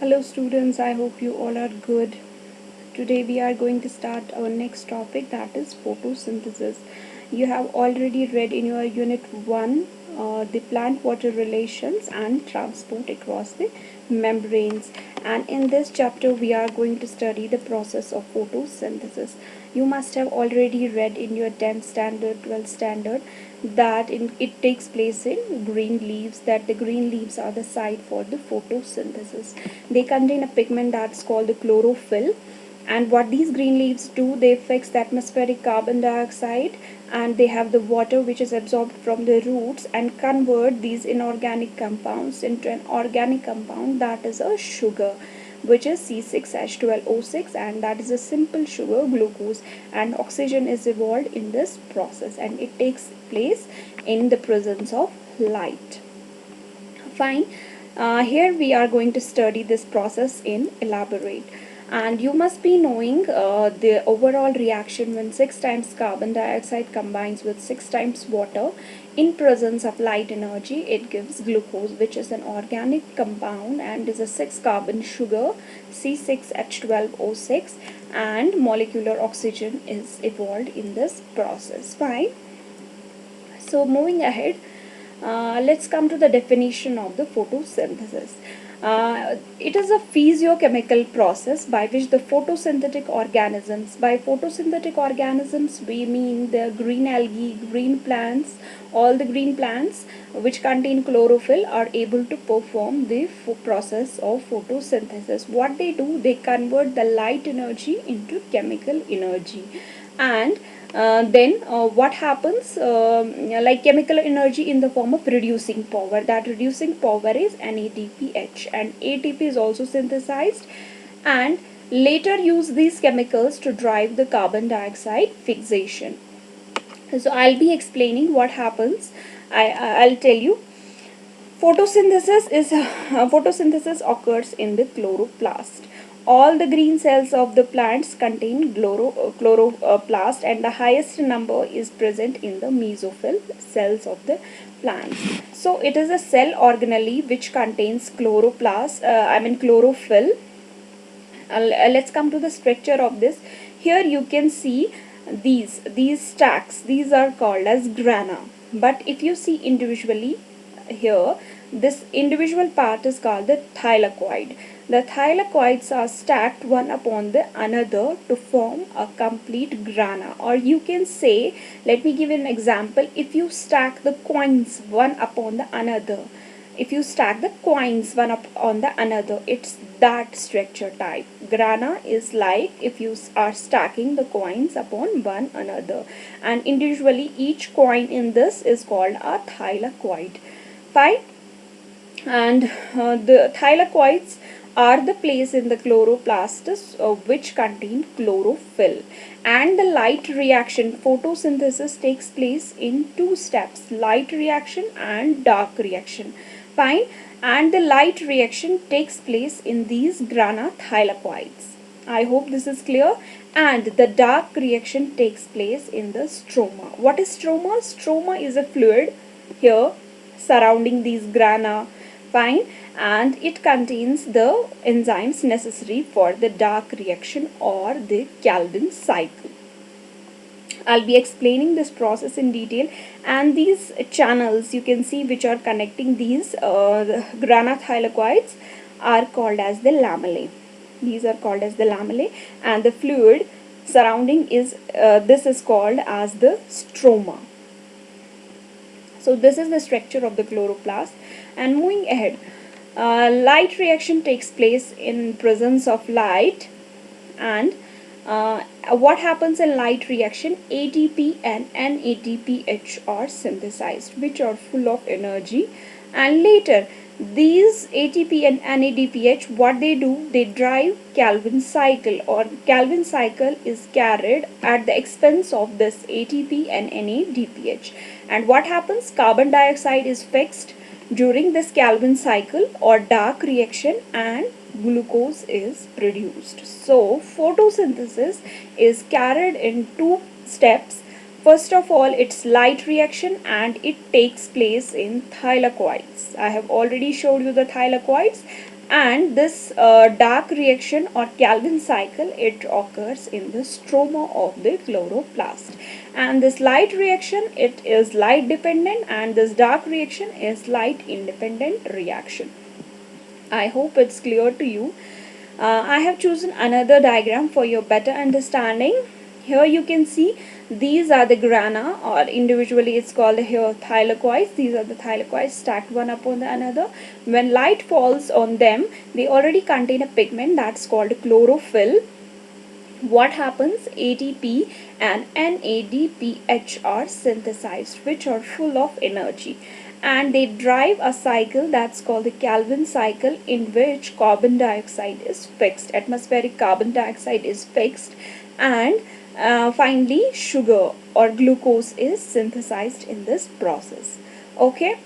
Hello students, I hope you all are good. Today we are going to start our next topic, that is photosynthesis. You have already read in your unit 1 the plant water relations and transport across the membranes, and in this chapter we are going to study the process of photosynthesis. You must have already read in your 10th standard, 12th standard that it takes place in green leaves, that the green leaves are the site for the photosynthesis. They contain a pigment that's called the chlorophyll, and what these green leaves do, they fix the atmospheric carbon dioxide, and they have the water which is absorbed from the roots and convert these inorganic compounds into an organic compound, that is a sugar, which is C6H12O6, and that is a simple sugar, glucose, and oxygen is evolved in this process, and it takes place in the presence of light. Fine. Here we are going to study this process in elaborate, and you must be knowing the overall reaction when 6 times carbon dioxide combines with 6 times water in presence of light energy. It gives glucose, which is an organic compound and is a 6 carbon sugar, C6H12O6, and molecular oxygen is evolved in this process. Fine. So moving ahead, let's come to the definition of the photosynthesis. It is a physiochemical process by which the by photosynthetic organisms we mean the green algae, green plants, all the green plants which contain chlorophyll are able to perform the process of photosynthesis. What they do, they convert the light energy into chemical energy, and then what happens, like chemical energy in the form of reducing power. That reducing power is NADPH, and ATP is also synthesized and later use these chemicals to drive the carbon dioxide fixation. So I'll be explaining what happens. I'll tell you. Photosynthesis occurs in the chloroplast. All the green cells of the plants contain chloroplast, and the highest number is present in the mesophyll cells of the plants. So it is a cell organelle which contains chlorophyll. Let's come to the structure of this. Here you can see these stacks. These are called as grana. But if you see individually, here this individual part is called the thylakoid. The thylakoids are stacked one upon the another to form a complete grana, or you can say, let me give an example. If you stack the coins one upon the another, if you stack the coins one up on the another, it's that structure type. Grana is like if you are stacking the coins upon one another, and individually each coin in this is called a thylakoid. Fine. And the thylakoids are the place in the chloroplasts which contain chlorophyll, and the light reaction photosynthesis takes place in two steps: light reaction and dark reaction. Fine. And the light reaction takes place in these grana thylakoids. I hope this is clear. And the dark reaction takes place in the stroma. What is stroma? Stroma is a fluid here surrounding these grana. Fine. And it contains the enzymes necessary for the dark reaction or the Calvin cycle. I'll be explaining this process in detail, and these channels you can see which are connecting these grana thylakoids are called as the lamellae. These are called as the lamellae, and the fluid surrounding is this is called as the stroma. So this is the structure of the chloroplast. And moving ahead, light reaction takes place in presence of light, and what happens in light reaction? ATP and NADPH are synthesized, which are full of energy, and later these ATP and NADPH, what they do, they drive Calvin cycle, or Calvin cycle is carried at the expense of this ATP and NADPH. And what happens? Carbon dioxide is fixed during this Calvin cycle or dark reaction, and glucose is produced. So photosynthesis is carried in two steps. First of all, it's light reaction, and it takes place in thylakoids. I have already showed you the thylakoids. And this dark reaction or Calvin cycle, it occurs in the stroma of the chloroplast. And this light reaction, it is light dependent, and this dark reaction is light independent reaction. I hope it's clear to you. I have chosen another diagram for your better understanding. Here you can see these are the grana, or individually it's called here thylakoids. These are the thylakoids stacked one upon the another. When light falls on them, they already contain a pigment that's called chlorophyll. What happens? ATP and NADPH are synthesized, which are full of energy, and they drive a cycle that's called the Calvin cycle, in which carbon dioxide is fixed, atmospheric carbon dioxide is fixed, and finally sugar or glucose is synthesized in this process. Okay,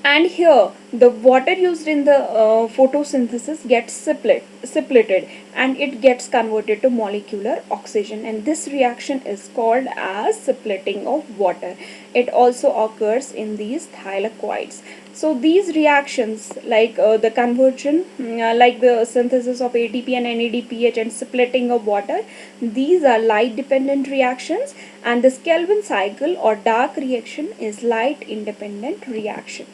and here the water used in the photosynthesis gets separated, and it gets converted to molecular oxygen, and this reaction is called as splitting of water. It also occurs in these thylakoids. So these reactions, like the conversion, like the synthesis of ATP and NADPH and splitting of water, these are light dependent reactions, and this Kelvin cycle or dark reaction is light independent reaction.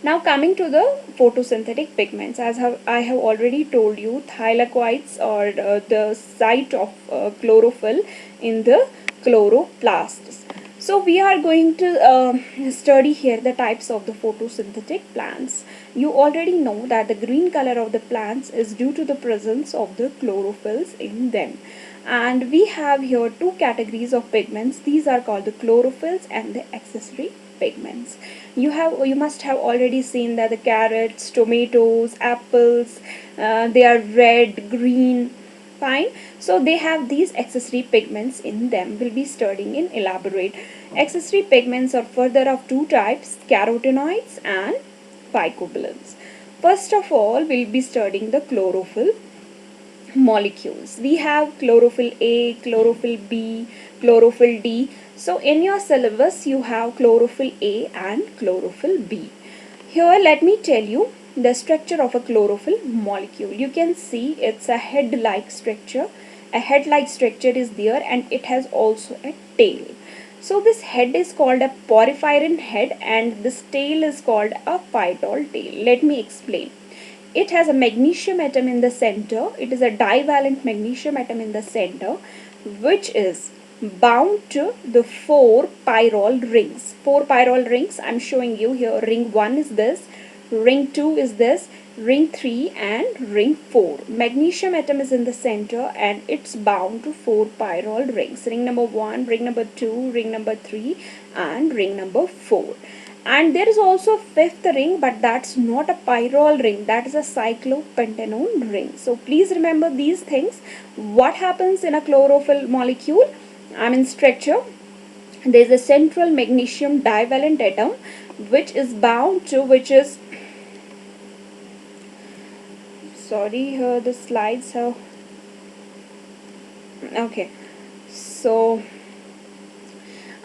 Now coming to the photosynthetic pigments, as I have already told you, thylakoids are the site of chlorophyll in the chloroplasts. So we are going to study here the types of the photosynthetic plants. You already know that the green color of the plants is due to the presence of the chlorophylls in them. And we have here two categories of pigments. These are called the chlorophylls and the accessory pigments. You must have already seen that the carrots, tomatoes, apples, they are red, green, fine. So they have these accessory pigments in them. We'll be studying in elaborate. Accessory pigments are further of two types, carotenoids and phycobilins. First of all, we'll be studying the chlorophyll molecules. We have chlorophyll A, chlorophyll B, chlorophyll D. So in your syllabus you have chlorophyll A and chlorophyll B. Here let me tell you the structure of a chlorophyll molecule. You can see it's a head-like structure. A head-like structure is there, and it has also a tail. So this head is called a porphyrin head, and this tail is called a phytol tail. Let me explain. It has a magnesium atom in the center. It is a divalent magnesium atom in the center, which is bound to the four pyrrole rings. Four pyrrole rings I'm showing you here. Ring 1 is this, ring 2 is this, ring 3 and ring 4. Magnesium atom is in the center, and it's bound to four pyrrole rings. Ring number 1, ring number 2, ring number 3 and ring number 4. And there is also a fifth ring, but that's not a pyrrole ring, that is a cyclopentanone ring. So please remember these things. What happens in a chlorophyll molecule? Structure. There is a central magnesium divalent atom which is bound to, sorry, here the slides have, okay, so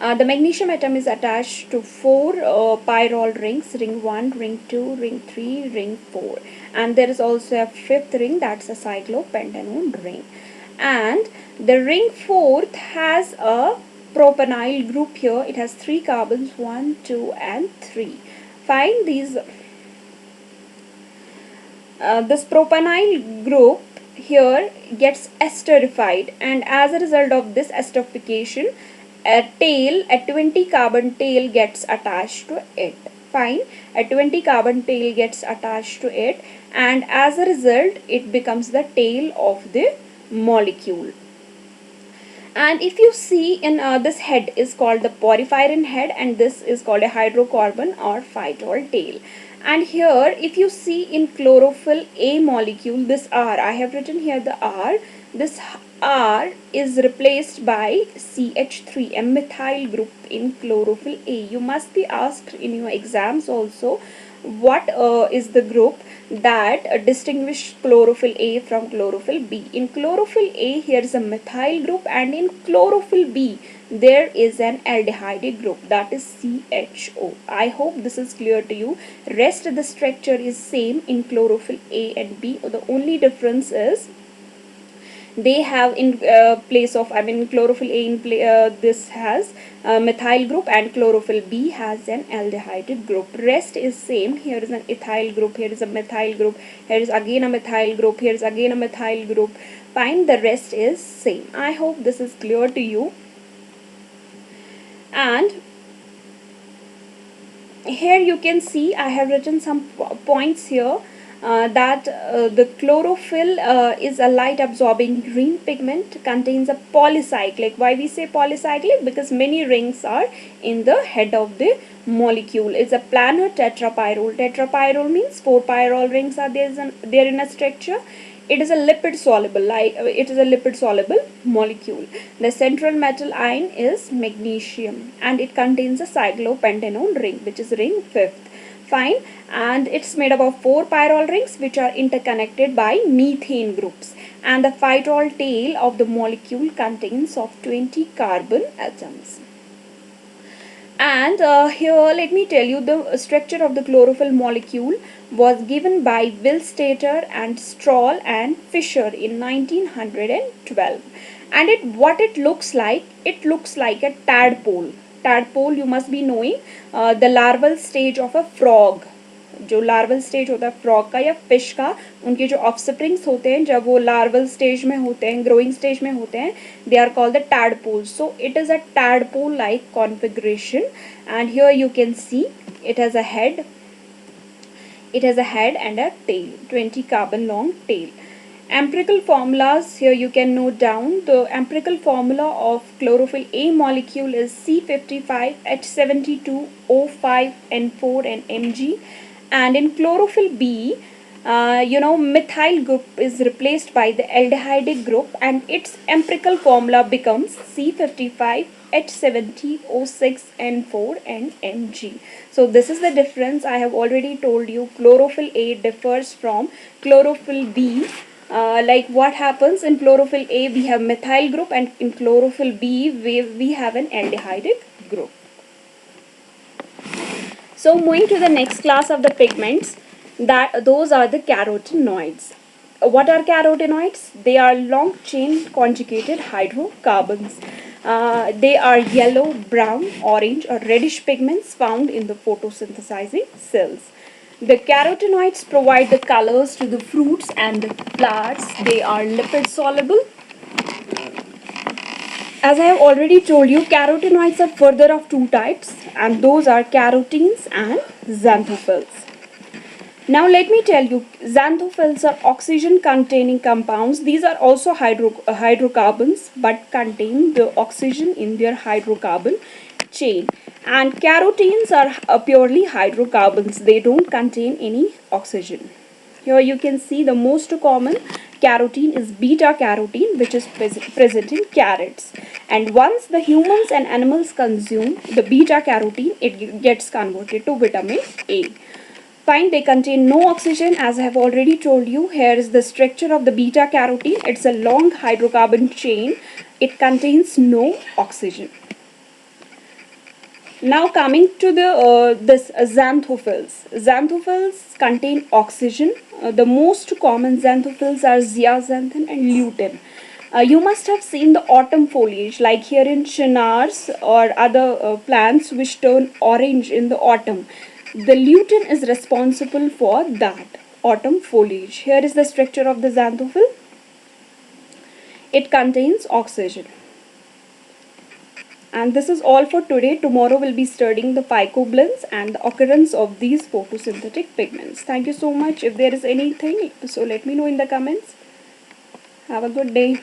the magnesium atom is attached to four pyrrole rings, ring 1, ring 2, ring 3, ring 4. And there is also a fifth ring, that's a cyclopentanone ring. And the ring 4th has a propanyl group here. It has 3 carbons, 1, 2 and 3. Find these. This propanyl group here gets esterified, and as a result of this esterification, a 20 carbon tail gets attached to it. Fine, a 20 carbon tail gets attached to it, and as a result it becomes the tail of the molecule. And if you see in this head is called the porphyrin head, and this is called a hydrocarbon or phytol tail. And here if you see in chlorophyll A molecule, this R, I have written here the R, this R is replaced by CH3, a methyl group in chlorophyll A. You must be asked in your exams also, What is the group that distinguish chlorophyll A from chlorophyll B? In chlorophyll A, here is a methyl group, and in chlorophyll B, there is an aldehyde group, that is CHO. I hope this is clear to you. Rest of the structure is same in chlorophyll A and B. The only difference is they have in place of, I mean, chlorophyll A in this has methyl group, and chlorophyll B has an aldehyde group. Rest is same. Here is an ethyl group, here is a methyl group, here is again a methyl group, here is again a methyl group. Fine, the rest is same. I hope this is clear to you. And here you can see I have written some points here. That the chlorophyll is a light absorbing green pigment, contains a polycyclic. Why we say polycyclic? Because many rings are in the head of the molecule. It's a planar tetrapyrrole. Tetrapyrrole means 4 pyrrole rings are there in a structure. It is a lipid soluble, it is a lipid soluble molecule. The central metal ion is magnesium, and it contains a cyclopentanone ring, which is ring 5th. Fine, and it's made up of 4 pyrrole rings which are interconnected by methane groups, and the phytol tail of the molecule contains of 20 carbon atoms. And here let me tell you the structure of the chlorophyll molecule was given by Willstatter and Stroll and Fischer in 1912. And what it looks like a tadpole. Tadpole you must be knowing, the larval stage of a frog. जो larval stage होता है frog का या fish का, उनके जो offsprings होते हैं जब वो लार्वल स्टेज में होते हैं, ग्रोइंग स्टेज में होते हैं, they are called the tadpole. So it is a tadpole like configuration. And here you can see it has a head and a tail, 20 carbon long tail. Empirical formulas, here you can note down. The empirical formula of chlorophyll A molecule is C55H72O5N4 and Mg. And in chlorophyll B, methyl group is replaced by the aldehyde group, and its empirical formula becomes C55H70O6N4 and Mg. So this is the difference. I have already told you chlorophyll A differs from chlorophyll B. Like what happens in chlorophyll A, we have methyl group, and in chlorophyll B we have an aldehyde group. So moving to the next class of the pigments, those are the carotenoids. What are carotenoids? They are long chain conjugated hydrocarbons. They are yellow, brown, orange or reddish pigments found in the photosynthesizing cells. The carotenoids provide the colors to the fruits and the flowers. They are lipid soluble. As I have already told you, carotenoids are further of two types, and those are carotenes and xanthophylls. Now let me tell you, xanthophylls are oxygen containing compounds. These are also hydrocarbons but contain the oxygen in their hydrocarbon chain. And carotenes are purely hydrocarbons. They don't contain any oxygen. Here you can see the most common carotene is beta carotene, which is present in carrots. And once the humans and animals consume the beta carotene, it gets converted to vitamin A. Fine, they contain no oxygen. As I have already told you, here is the structure of the beta carotene. It's a long hydrocarbon chain. It contains no oxygen. Now coming to the xanthophylls. Xanthophylls contain oxygen. The most common xanthophylls are zeaxanthin and lutein. You must have seen the autumn foliage, like here in chinars or other plants which turn orange in the autumn. The lutein is responsible for that autumn foliage. Here is the structure of the xanthophyll. It contains oxygen. And this is all for today. Tomorrow we'll be studying the phycobilins and the occurrence of these photosynthetic pigments. Thank you so much. If there is anything, so let me know in the comments. Have a good day.